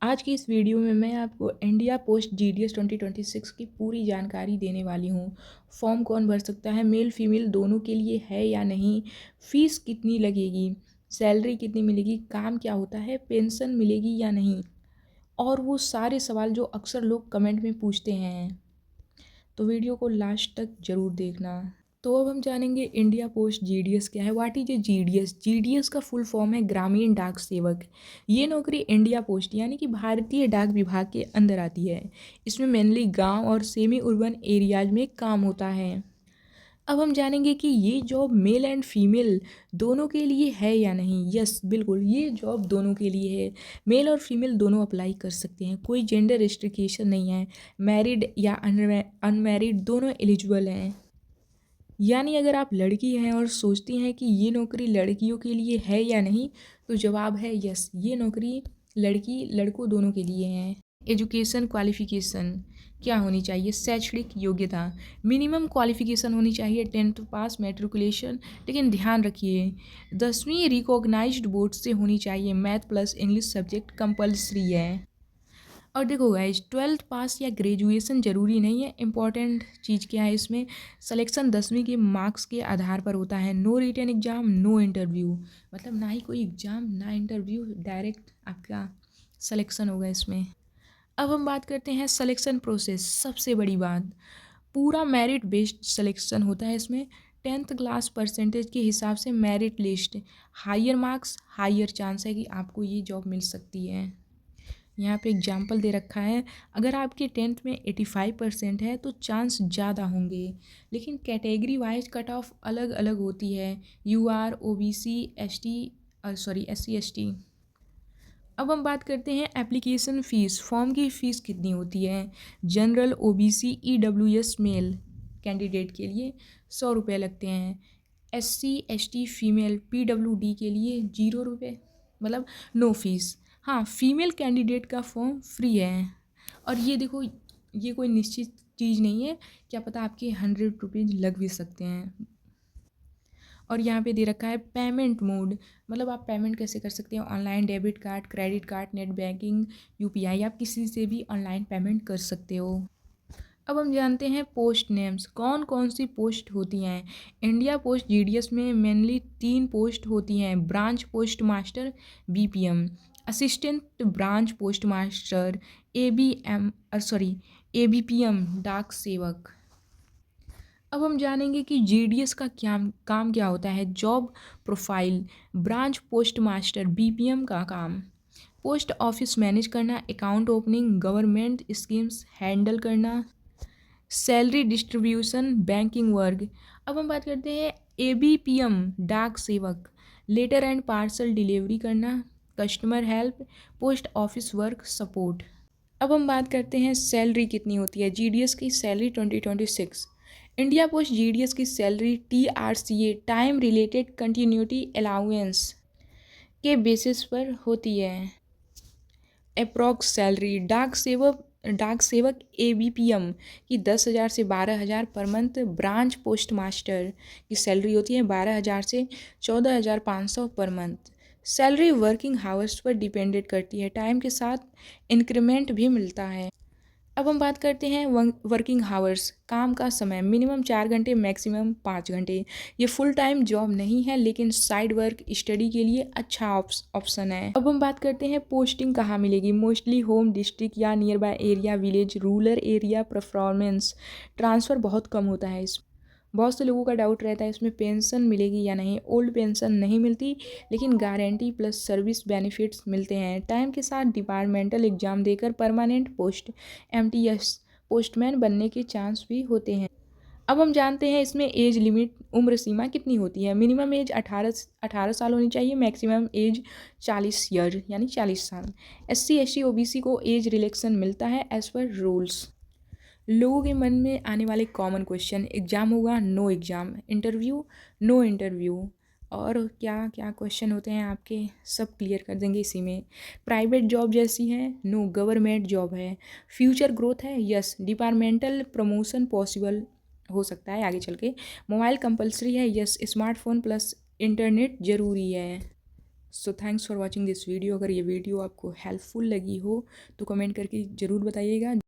आज की इस वीडियो में मैं आपको इंडिया पोस्ट जीडीएस 2026 की पूरी जानकारी देने वाली हूँ। फॉर्म कौन भर सकता है, मेल फीमेल दोनों के लिए है या नहीं, फ़ीस कितनी लगेगी, सैलरी कितनी मिलेगी, काम क्या होता है, पेंशन मिलेगी या नहीं, और वो सारे सवाल जो अक्सर लोग कमेंट में पूछते हैं। तो वीडियो को लास्ट तक ज़रूर देखना। तो अब हम जानेंगे इंडिया पोस्ट जीडीएस क्या है। What is a GDS? GDS का फुल फॉर्म है ग्रामीण डाक सेवक। ये नौकरी इंडिया पोस्ट यानी कि भारतीय डाक विभाग के अंदर आती है। इसमें मेनली गांव और सेमी अर्बन एरियाज में काम होता है। अब हम जानेंगे कि ये जॉब मेल एंड फीमेल दोनों के लिए है या नहीं। यस, बिल्कुल ये जॉब दोनों के लिए है। मेल और फीमेल दोनों अप्लाई कर सकते हैं, कोई जेंडर रिस्ट्रिक्शन नहीं है। मैरिड या अनमैरिड दोनों एलिजिबल हैं। यानी अगर आप लड़की हैं और सोचती हैं कि ये नौकरी लड़कियों के लिए है या नहीं, तो जवाब है यस, ये नौकरी लड़की लड़कों दोनों के लिए है। एजुकेशन क्वालिफिकेशन क्या होनी चाहिए? शैक्षणिक योग्यता मिनिमम क्वालिफिकेशन होनी चाहिए 10th पास मैट्रिकुलेशन, लेकिन ध्यान रखिए 10वीं रिकॉग्नाइज्ड बोर्ड से होनी चाहिए। Math plus English subject compulsory है। और देखो गाइज, 12th पास या ग्रेजुएशन ज़रूरी नहीं है। इम्पॉर्टेंट चीज़ क्या है इसमें, सिलेक्शन 10वीं के मार्क्स के आधार पर होता है। No written exam, no interview, मतलब ना ही कोई एग्ज़ाम ना इंटरव्यू, डायरेक्ट आपका सिलेक्शन होगा इसमें। अब हम बात करते हैं सिलेक्शन प्रोसेस। सबसे बड़ी बात, पूरा मेरिट बेस्ड सिलेक्शन होता है इसमें। 10th क्लास परसेंटेज के हिसाब से merit list, higher marks higher chance है कि आपको ये जॉब मिल सकती है। यहाँ पे एग्जाम्पल दे रखा है, अगर आपके 10th में 85% है तो चांस ज़्यादा होंगे, लेकिन कैटेगरी वाइज कट ऑफ अलग अलग होती है। UR, OBC, SC ST। अब हम बात करते हैं एप्लीकेशन फ़ीस। फॉर्म की फ़ीस कितनी होती है? General, OBC, EWS male candidate के लिए 100 रुपये लगते हैं। SC ST फीमेल PWD के लिए 0 रुपये, मतलब नो फीस। हाँ, फीमेल कैंडिडेट का फॉर्म फ्री है। और ये देखो, ये कोई निश्चित चीज़ नहीं है, क्या पता आपके 100 रुपीज़ लग भी सकते हैं। और यहाँ पे दे रखा है पेमेंट मोड, मतलब आप पेमेंट कैसे कर सकते हैं। Online, debit card, credit card, net banking, UPI, आप किसी से भी ऑनलाइन पेमेंट कर सकते हो। अब हम जानते हैं पोस्ट नेम्स, कौन कौन सी पोस्ट होती हैं। इंडिया पोस्ट जीडीएस में मेनली 3 पोस्ट होती हैं। Branch post master BPM, assistant branch post master ABPM डाक सेवक। अब हम जानेंगे कि जीडीएस का क्या काम क्या होता है। Job profile, branch post master BPM का काम पोस्ट ऑफिस मैनेज करना, account opening, government schemes handle करना, सैलरी डिस्ट्रीब्यूशन, बैंकिंग वर्क। अब हम बात करते हैं ABPM डाक सेवक, लेटर एंड पार्सल डिलीवरी करना, customer help, post office work support. अब हम बात करते हैं सैलरी कितनी होती है। जीडीएस की सैलरी 2026, इंडिया पोस्ट जीडीएस की salary TRCA time related continuity allowance के बेसिस पर होती है। अप्रॉक्स सैलरी डाक सेवक ABPM की 10,000 से 12,000 per month. Branch post master की सैलरी होती है 12,000 से 14,500 per month. Salary working hours पर डिपेंडेंट करती है, टाइम के साथ इंक्रीमेंट भी मिलता है। अब हम बात करते हैं वर्किंग हावर्स, काम का समय मिनिमम 4 घंटे, मैक्सिमम 5 घंटे। ये फुल टाइम जॉब नहीं है, लेकिन साइड वर्क स्टडी के लिए अच्छा ऑप्शन है। अब हम बात करते हैं पोस्टिंग कहाँ मिलेगी। मोस्टली होम डिस्ट्रिक्ट या near by area, village, rural area. Performance transfer बहुत कम होता है इस। बहुत से लोगों का डाउट रहता है इसमें पेंशन मिलेगी या नहीं। ओल्ड पेंशन नहीं मिलती, लेकिन गारंटी प्लस सर्विस बेनिफिट्स मिलते हैं। टाइम के साथ डिपार्टमेंटल एग्जाम देकर परमानेंट पोस्ट MTS पोस्टमैन बनने के चांस भी होते हैं। अब हम जानते हैं इसमें एज लिमिट, उम्र सीमा कितनी होती है। मिनिमम एज 18 साल होनी चाहिए, मैक्सिमम एज 40 ईयर यानी 40 साल। SC ST OBC को एज रिलैक्सेशन मिलता है एज पर रूल्स। लोगों के मन में आने वाले कॉमन क्वेश्चन, एग्ज़ाम होगा, no exam, interview, no interview, और क्या क्या क्वेश्चन होते हैं आपके, सब क्लियर कर देंगे इसी में। प्राइवेट जॉब जैसी है, नो। गवर्नमेंट जॉब है, फ्यूचर ग्रोथ है, यस। डिपार्टमेंटल प्रमोशन पॉसिबल हो सकता है आगे चल के। मोबाइल कंपलसरी है, यस। स्मार्टफोन प्लस इंटरनेट ज़रूरी है। So thanks for watching this video. अगर ये वीडियो आपको हेल्पफुल लगी हो तो कमेंट करके ज़रूर बताइएगा।